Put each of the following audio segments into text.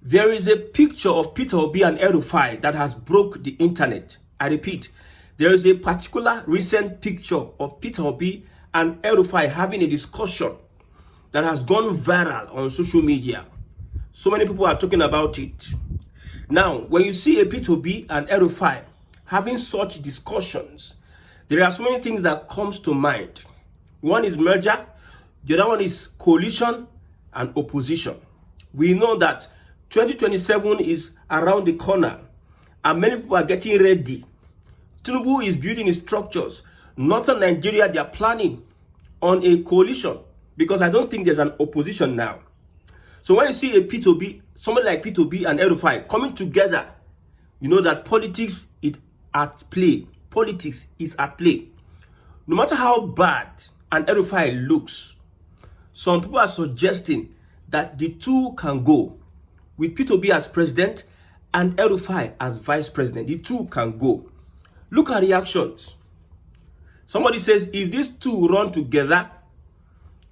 There is a picture of Peter Obi and El-Rufai that has broke the internet. I repeat, there is a particular recent picture of Peter Obi and El-Rufai having a discussion that has gone viral on social media. So many people are talking about it. Now, when you see a Peter Obi and El-Rufai having such discussions, there are so many things that comes to mind. One is merger, the other one is coalition and opposition. We know that 2027 is around the corner and many people are getting ready. Tinubu is building his structures. Northern Nigeria, they are planning on a coalition because I don't think there's an opposition now. So when you see a Peter Obi, somebody like Peter Obi and El-Rufai coming together, you know that politics is at play. Politics is at play. No matter how bad an El-Rufai looks, some people are suggesting that the two can go. With Peter Obi as president and El-Rufai as vice president, the two can go. Look at reactions. Somebody says if these two run together,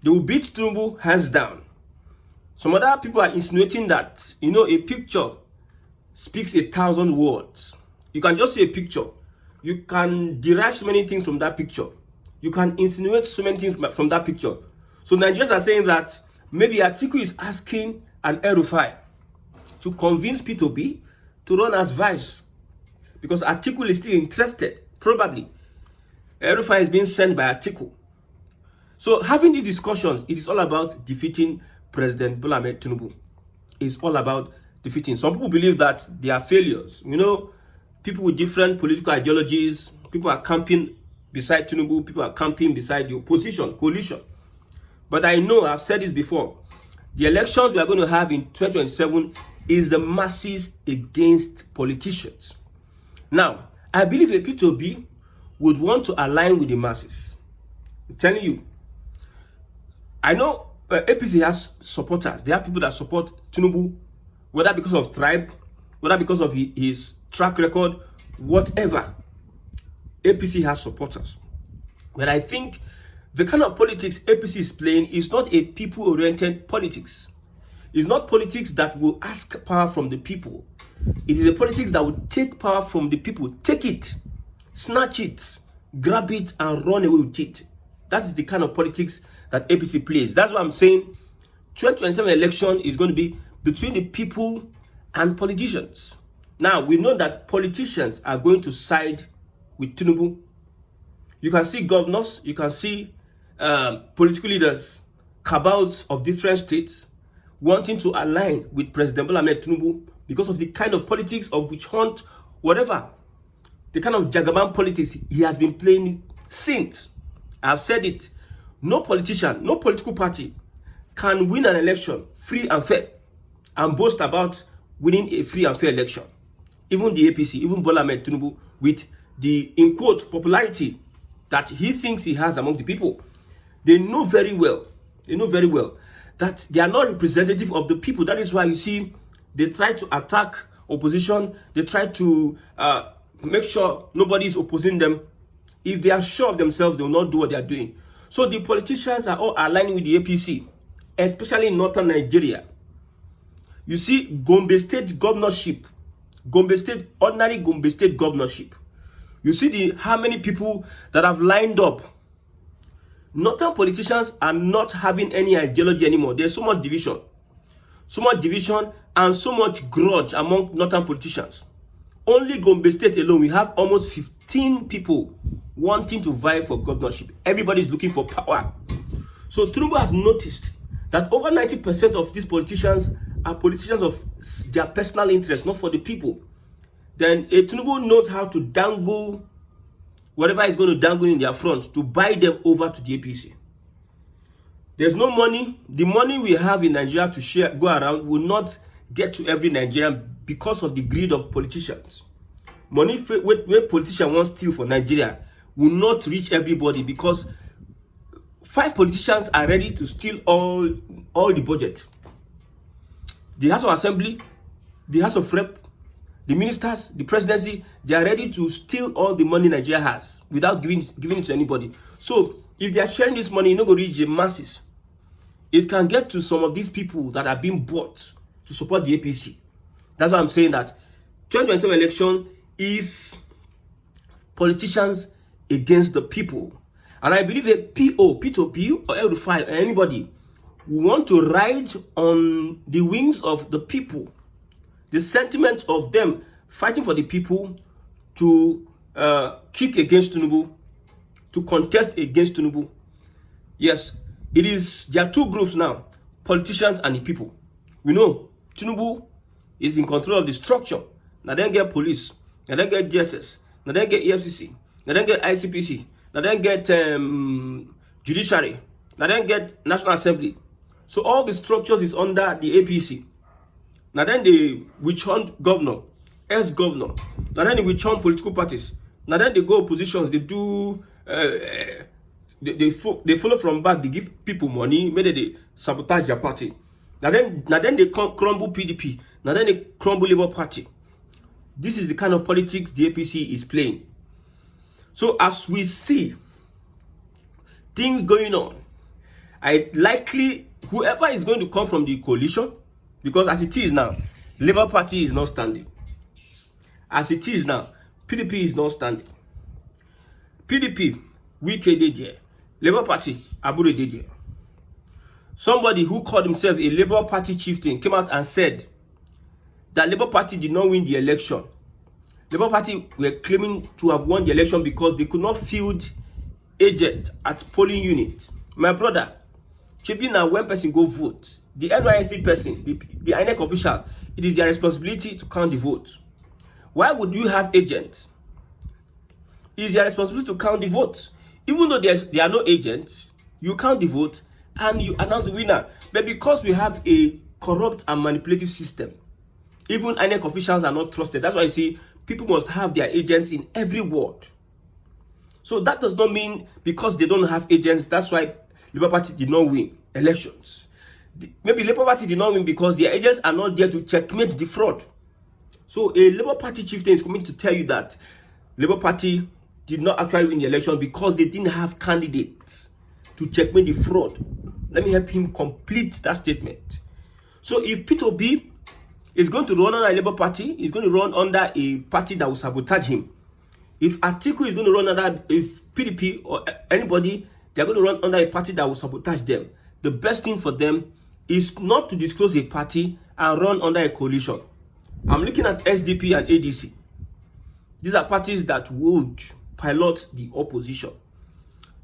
they will beat Tinubu hands down. Some other people are insinuating that, a picture speaks 1,000 words. You can just see a picture. You can derive so many things from that picture. You can insinuate so many things from that picture. So Nigerians are saying that maybe Atiku is asking an El-Rufai to convince Peter Obi to run as vice. Because Atiku is still interested, probably. El-Rufai is being sent by Atiku. So having these discussions, it is all about defeating President Bola Ahmed Tinubu. It's all about defeating. Some people believe that they are failures. People with different political ideologies, people are camping beside Tinubu, people are camping beside the opposition, coalition. But I know, I've said this before, the elections we are going to have in 2027 is the masses against politicians. Now, I believe a Peter Obi would want to align with the masses. I'm telling you. I know APC has supporters. They have people that support Tinubu, whether because of tribe, whether because of his track record, whatever. APC has supporters. But I think the kind of politics APC is playing is not a people-oriented politics. It's not politics that will ask power from the people. It is a politics that will take power from the people. Take it, snatch it, grab it, and run away with it. That is the kind of politics that APC plays. That's why I'm saying 2027 election is going to be between the people and politicians. Now, we know that politicians are going to side with Tinubu. You can see governors, you can see political leaders, cabals of different states wanting to align with President Bola Ahmed Tinubu because of the kind of politics of witch hunt, whatever. The kind of Jagaban politics he has been playing since. I've said it. No politician, no political party can win an election free and fair and boast about winning a free and fair election. Even the APC, even Bola Ahmed Tinubu, with the, in quotes, popularity that he thinks he has among the people, they know very well that they are not representative of the people. That is why you see they try to attack opposition. They try to make sure nobody is opposing them. If they are sure of themselves, they will not do what they are doing. So the politicians are all aligning with the APC, especially in northern Nigeria. You see Gombe State governorship, ordinary Gombe State governorship. You see how many people that have lined up. Northern politicians are not having any ideology anymore. There's so much division and so much grudge among northern politicians. Only Gombe State alone, we have almost 15 people wanting to vie for governorship. Everybody is looking for power. So Tinubu has noticed that over 90% of these politicians are politicians of their personal interest, not for the people. Then Tinubu knows how to dangle whatever is going to dangle in their front to buy them over to the APC. There's no money. The money we have in Nigeria to share, go around, will not get to every Nigerian because of the greed of politicians. Money where politicians want to steal for Nigeria will not reach everybody because 5 politicians are ready to steal all the budget. The House of Assembly, the House of Rep, the ministers, the presidency, they are ready to steal all the money Nigeria has without giving it to anybody. So if they are sharing this money, it's not going to reach the masses. It can get to some of these people that are being bought to support the APC. That's why I'm saying that 2027 election is politicians against the people. And I believe a P2P or El-Rufai or anybody who want to ride on the wings of the people, the sentiment of them fighting for the people to kick against Tinubu, to contest against Tinubu. Yes, there are two groups now, politicians and the people. We know Tinubu is in control of the structure. Now then get police, now then get JSS, now then get EFCC, now then get ICPC, now then get judiciary, now then get National Assembly. So all the structures is under the APC. Now then they witch hunt governor, ex-governor. Now then they witch hunt political parties. Now then they go positions, they do, they follow from back, they give people money, maybe they sabotage their party. Now then they crumble PDP. Now then they crumble Labour Party. This is the kind of politics the APC is playing. So as we see things going on, whoever is going to come from the coalition, because as it is now, Labour Party is not standing. As it is now, PDP is not standing. PDP, Wike Deje. Labour Party, Abure Deje. Somebody who called himself a Labour Party chieftain came out and said that Labour Party did not win the election. Labour Party were claiming to have won the election because they could not field agent at polling unit. My brother, now when person go vote, the NYSC person, the INEC official, it is their responsibility to count the vote. Why would you have agents? It is their responsibility to count the votes. Even though there are no agents, you count the vote and you announce the winner. But because we have a corrupt and manipulative system, even INEC officials are not trusted. That's why you see people must have their agents in every ward. So that does not mean because they don't have agents, that's why Labour Party did not win elections. Maybe Labour Party did not win because their agents are not there to checkmate the fraud. So a Labour Party chieftain is coming to tell you that Labour Party did not actually win the election because they didn't have candidates to checkmate the fraud. Let me help him complete that statement. So if P2B is going to run under a Labour Party, he's going to run under a party that will sabotage him. If Atiku is going to run under, if PDP or anybody, they're going to run under a party that will sabotage them. The best thing for them is not to disclose a party and run under a coalition. I'm looking at SDP and ADC. These are parties that would pilot the opposition.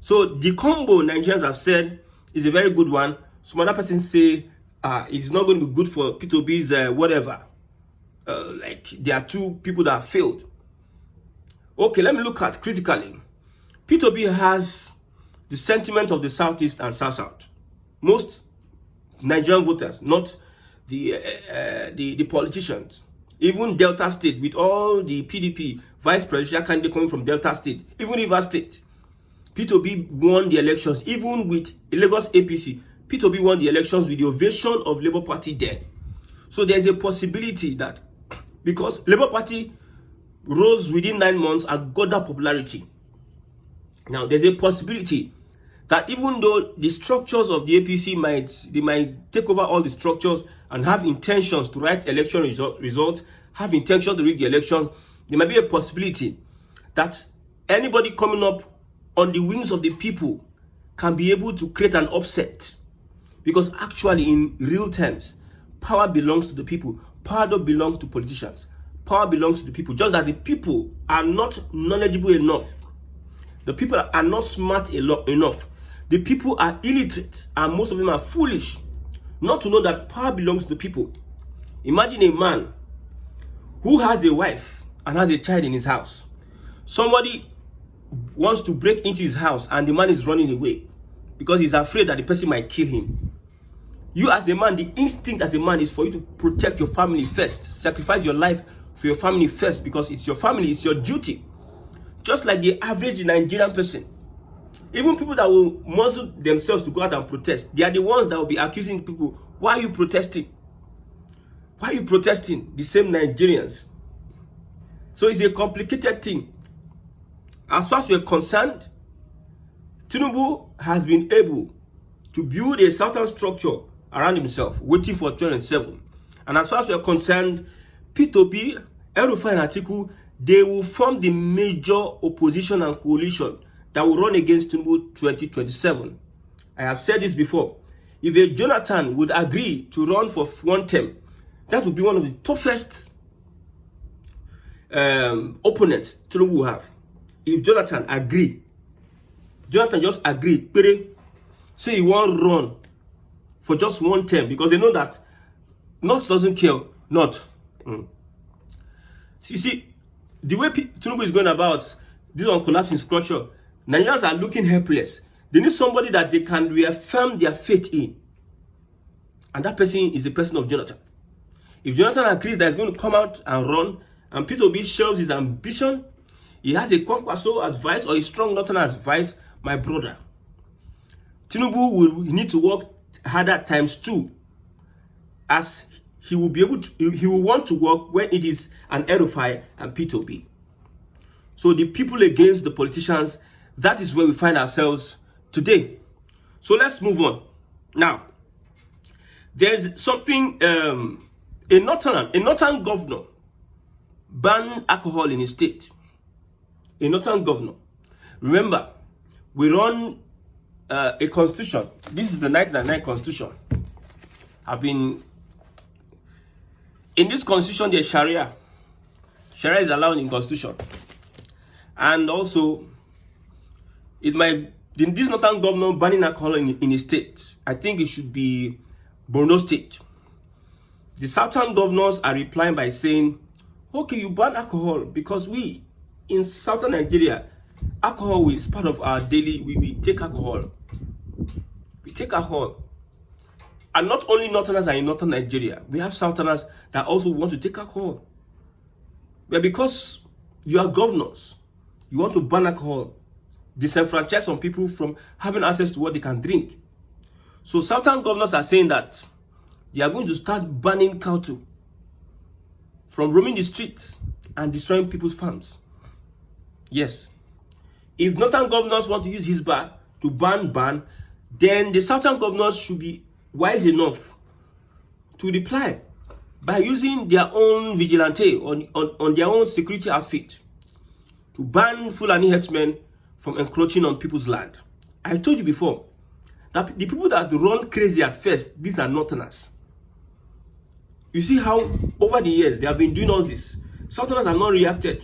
So the combo Nigerians have said is a very good one. Some other persons say it's not going to be good for P2B's whatever. Like there are two people that have failed. Okay, let me look at critically. P2B has the sentiment of the Southeast and South-South. Most Nigerian voters, not the politicians. Even Delta State, with all the PDP vice presidential candidate coming from Delta State, even River State, P2B won the elections. Even with Lagos APC, P2B won the elections with the ovation of Labour Party there. So there's a possibility that because Labour Party rose within 9 months and got that popularity. Now there's a possibility that even though the structures of the APC might take over all the structures and have intentions to write election results, have intention to rig the election, there might be a possibility that anybody coming up on the wings of the people can be able to create an upset. Because actually, in real terms, power belongs to the people. Power don't belong to politicians. Power belongs to the people. Just that the people are not knowledgeable enough. The people are not smart enough. The people are illiterate, and most of them are foolish not to know that power belongs to the people. Imagine a man who has a wife and has a child in his house. Somebody wants to break into his house and the man is running away because he's afraid that the person might kill him. You as a man, the instinct as a man is for you to protect your family first. Sacrifice your life for your family first because it's your family, it's your duty. Just like the average Nigerian person. Even people that will muzzle themselves to go out and protest, they are the ones that will be accusing people, why are you protesting? Why are you protesting? The same Nigerians. So it's a complicated thing. As far as we're concerned, Tinubu has been able to build a certain structure around himself, waiting for 2007. And as far as we're concerned, P2P, El-Rufai and Atiku, they will form the major opposition and coalition that will run against Tinubu 2027. I have said this before. If a Jonathan would agree to run for one term, that would be one of the toughest opponents Tinubu will have. If Jonathan just agree, say he won't run for just one term, because they know that North doesn't care. Not. See, the way Tinubu is going about this on collapsing structure, Nigerians are looking helpless. They need somebody that they can reaffirm their faith in. And that person is the person of Jonathan. If Jonathan agrees that he's going to come out and run, and P2B shows his ambition, he has a Kwankwaso as vice or a strong Northern as vice, my brother, Tinubu will need to work harder ×2, as he will be able to, he will want to work when it is an El-Rufai and P2B. So the people against the politicians, that is where we find ourselves today. So let's move on. Now, there's something, a northern governor banned alcohol in his state. A northern governor. Remember, we run a constitution. This is the 1999 constitution. In this constitution, there's Sharia. Sharia is allowed in constitution. And also, this northern governor banning alcohol in his state, I think it should be Borno State. The southern governors are replying by saying, okay, you ban alcohol because we, in southern Nigeria, alcohol is part of our daily, we take alcohol. We take alcohol. And not only northerners are in northern Nigeria, we have southerners that also want to take alcohol. But because you are governors, you want to ban alcohol, disenfranchise some people from having access to what they can drink. So southern governors are saying that they are going to start banning cattle from roaming the streets and destroying people's farms. Yes. If northern governors want to use his bar to ban, then the southern governors should be wise enough to reply by using their own vigilante on their own security outfit to ban Fulani herdsmen from encroaching on people's land. I told you before that the people that run crazy at first, these are northerners. You see how over the years they have been doing all this. Southerners have not reacted.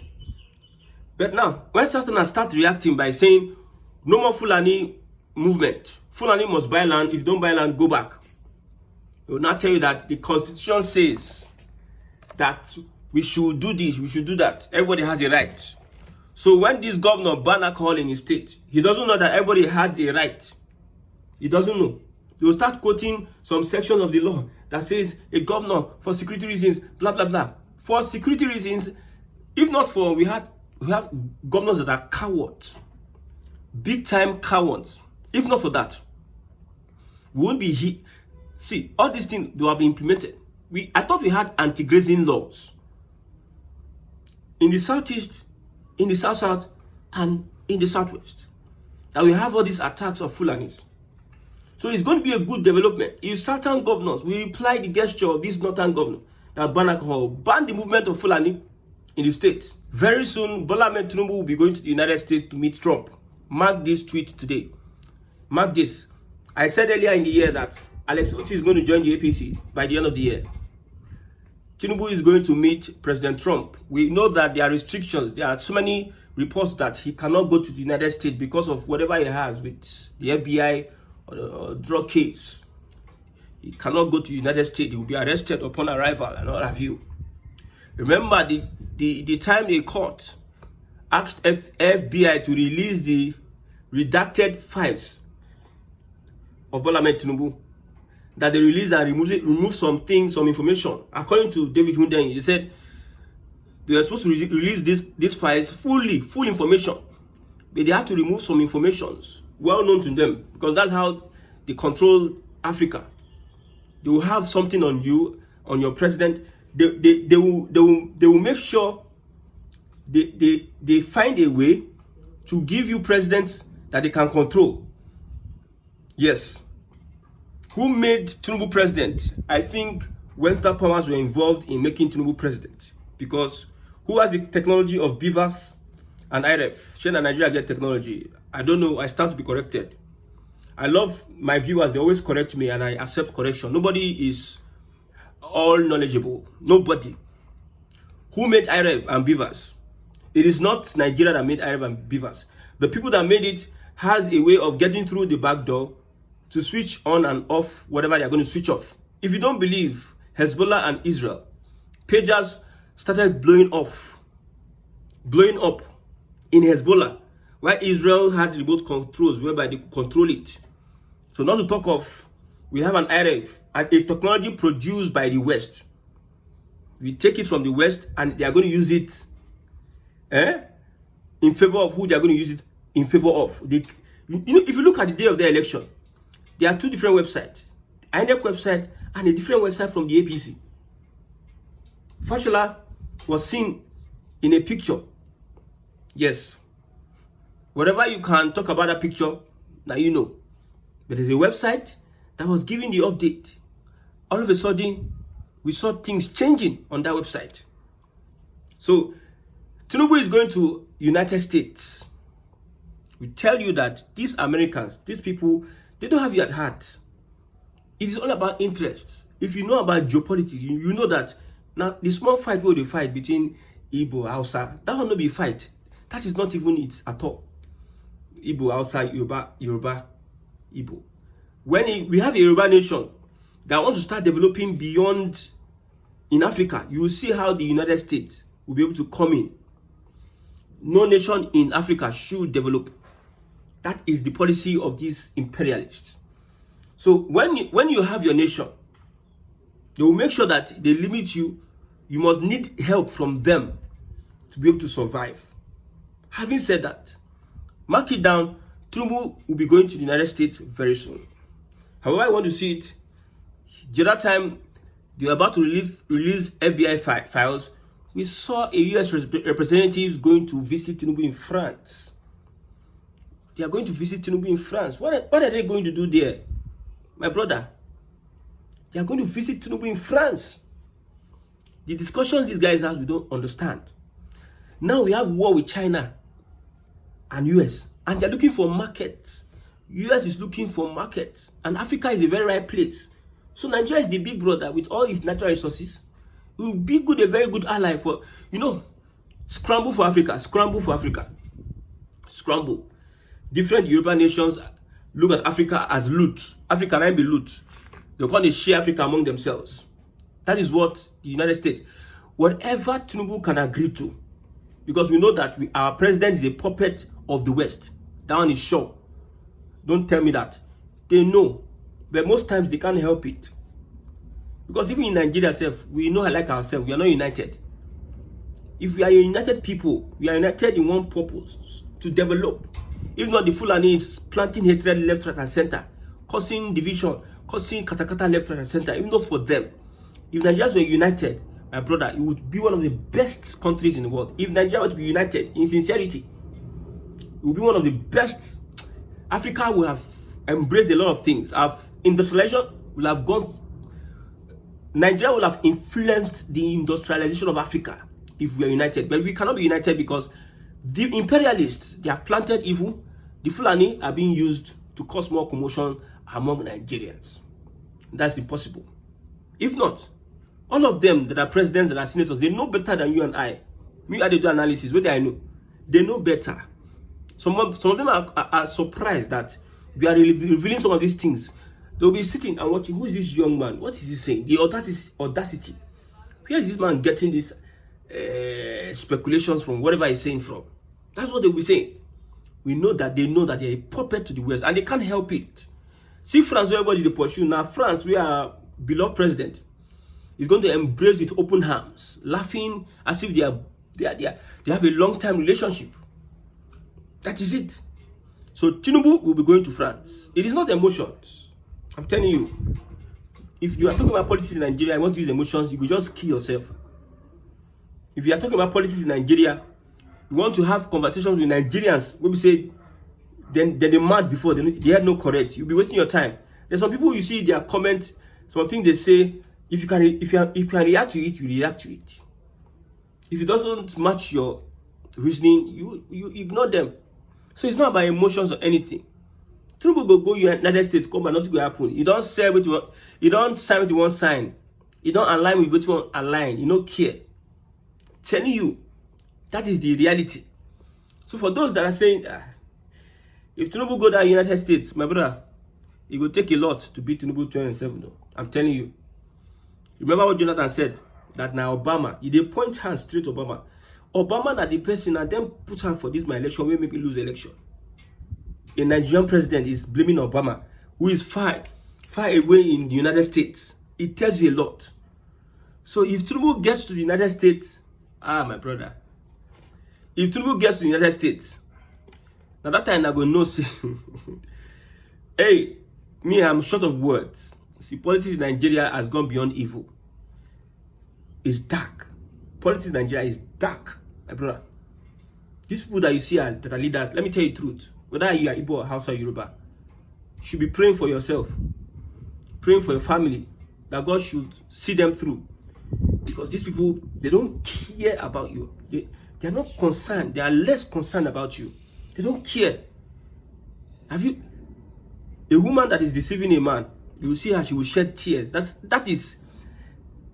But now, when Southerners start reacting by saying, no more Fulani movement, Fulani must buy land, if you don't buy land, go back. They will not tell you that the constitution says that we should do this, we should do that. Everybody has a right. So when this governor banned alcohol in his state, he doesn't know that everybody has a right. He doesn't know. They will start quoting some sections of the law that says a governor, for security reasons, blah, blah, blah. For security reasons, if not for, we have governors that are cowards. Big time cowards. If not for that, we won't be here. See, all these things, they have been implemented. I thought we had anti-grazing laws in the southeast, in the south, and in the southwest. That we have all these attacks of Fulanis. So it's going to be a good development if southern governors will reply the gesture of this northern governor that ban alcohol, ban the movement of Fulani in the state. Very soon, Bola Ahmed Tinubu will be going to the United States to meet Trump. Mark this tweet today. Mark this. I said earlier in the year that Alex Otti is going to join the APC by the end of the year. Tinubu is going to meet President Trump. We know that there are restrictions. There are so many reports that he cannot go to the United States because of whatever he has with the FBI or drug case. He cannot go to the United States. He will be arrested upon arrival and all have you. Remember the time the court asked FBI to release the redacted files of Bola Ahmed Tinubu, that they released and removed some things, some information. According to David Hundenyi, they said they were supposed to release these files full information, but they had to remove some informations well known to them, because that's how they control Africa. They will have something on you, on your president. They will make sure they find a way to give you presidents that they can control. Yes. Who made Tinubu president? I think Western powers were involved in making Tinubu president. Because who has the technology of beavers and IRF? Shouldn't Nigeria get technology? I don't know. I stand to be corrected. I love my viewers. They always correct me and I accept correction. Nobody is all knowledgeable. Nobody. Who made IRF and beavers? It is not Nigeria that made IRF and beavers. The people that made it has a way of getting through the back door to switch on and off whatever they are going to switch off. If you don't believe Hezbollah and Israel, pagers started blowing up in Hezbollah, while Israel had remote controls whereby they could control it. So not to talk of, we have an IRF and a technology produced by the West. We take it from the West and they are going to use it in favor of who they are going to use it in favor of. If you look at the day of the election, there are two different websites, INEC website and a different website from the APC. Fashola was seen in a picture. Yes. Whatever you can talk about that picture, now you know. But there's a website that was giving the update. All of a sudden, we saw things changing on that website. So, Tinubu is going to United States. We tell you that these Americans, these people, they don't have you at heart. It is all about interest. If you know about geopolitics, you know that now the small fight where they fight between Igbo, Hausa, that will not be a fight. That is not even it at all. Igbo, Hausa, Yoruba, Igbo. When we have a Yoruba nation that wants to start developing beyond in Africa, you will see how the United States will be able to come in. No nation in Africa should develop. That is the policy of these imperialists. So when you have your nation, they will make sure that they limit you. You must need help from them to be able to survive. Having said that, mark it down, Tinubu will be going to the United States very soon. However, I want to see it. The other time, they were about to release FBI files. We saw a U.S. representative going to visit Tinubu in France. They are going to visit Tinubu in France. What are they going to do there? My brother, they are going to visit Tinubu in France. The discussions these guys have, we don't understand. Now we have war with China and US, and they're looking for markets. US is looking for markets, and Africa is a very right place. So Nigeria is the big brother with all its natural resources. It will be a very good ally for, scramble for Africa, scramble for Africa. Scramble. Different European nations look at Africa as loot. Africa can be loot. They're going to share Africa among themselves. That is what the United States, whatever Tinubu can agree to, because we know that our president is a puppet of the West. That one is sure. Don't tell me that. They know, but most times they can't help it. Because even in Nigeria itself, we know like ourselves, we are not united. If we are a united people, we are united in one purpose, to develop. If not, the Fulani is planting hatred left, right, and center, causing division, causing katakata left, right, and center, even though for them. If Nigerians were united, my brother, it would be one of the best countries in the world. If Nigeria were to be united in sincerity, it would be one of the best. Africa will have embraced a lot of things. Industrialization will have gone. Nigeria will have influenced the industrialization of Africa if we are united. But we cannot be united because the imperialists, they have planted evil. The Fulani are being used to cause more commotion among Nigerians. That's impossible. If not, all of them that are presidents, that are senators, they know better than you and I. Me, I do analysis. What I know, they know better. Some of them are surprised that we are revealing some of these things. They'll be sitting and watching. Who is this young man? What is he saying? The audacity. Where is this man getting these speculations from? Whatever he's saying from. That's what they'll be saying. We know that they know that they're a puppet to the West, and they can't help it. See France, where everybody they pursue. Now France, we are beloved president, is going to embrace with open arms, laughing as if they have a long-time relationship. That is it. So Tinubu will be going to France. It is not emotions. I'm telling you. If you are talking about politics in Nigeria, I want to use emotions, you will just kill yourself. If you are talking about politics in Nigeria, you want to have conversations with Nigerians, maybe say, then they're mad before, they had no correct. You'll be wasting your time. There's some people you see their comments, some things they say, If you can react to it, you react to it. If it doesn't match your reasoning, you ignore them. So it's not about emotions or anything. Tinubu go United States, come and nothing will happen. You don't say what you want, you don't sign what you want sign. You don't align with what you want align. You don't care. Telling you, that is the reality. So for those that are saying, if Tinubu go to the United States, my brother, it will take a lot to beat Tinubu 27. Though. I'm telling you. Remember what Jonathan said? That now Obama, he dey point hands straight to Obama. Obama na the person and then put hand for this my election, will maybe lose election. A Nigerian president is blaming Obama, who is far away in the United States. It tells you a lot. So if Tinubu gets to the United States, my brother, if Tinubu gets to the United States, now that time I go know say, hey, me, I'm short of words. See, politics in Nigeria has gone beyond evil. It's dark. Politics in Nigeria is dark, my brother. These people that you see that are leaders, let me tell you the truth. Whether you are Igbo or Hausa or Yoruba, you should be praying for yourself, praying for your family, that God should see them through. Because these people, they don't care about you. They are not concerned. They are less concerned about you. They don't care. Have you... A woman that is deceiving a man, you will see how she will shed tears. That is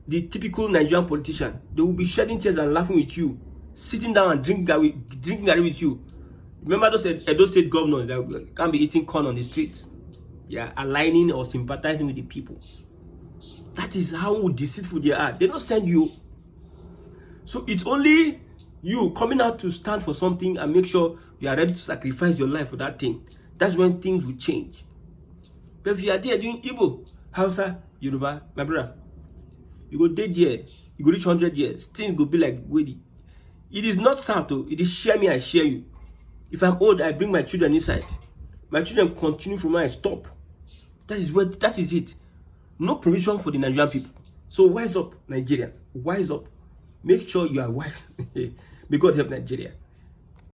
the typical Nigerian politician. They will be shedding tears and laughing with you, sitting down and drinking with you. Remember those Edo State governors that can't be eating corn on the streets? Yeah, aligning or sympathizing with the people. That is how deceitful they are. They don't send you. So it's only you coming out to stand for something and make sure you are ready to sacrifice your life for that thing. That's when things will change. But if you are there doing Igbo, Hausa, Yoruba, my brother, you go dead years, you go reach 100 years, things will be like Wedi. It is not sad though, it is share me, I share you. If I'm old, I bring my children inside. My children continue from where I stop. That is it. No provision for the Nigerian people. So wise up, Nigerians. Wise up. Make sure you are wise. May God help Nigeria.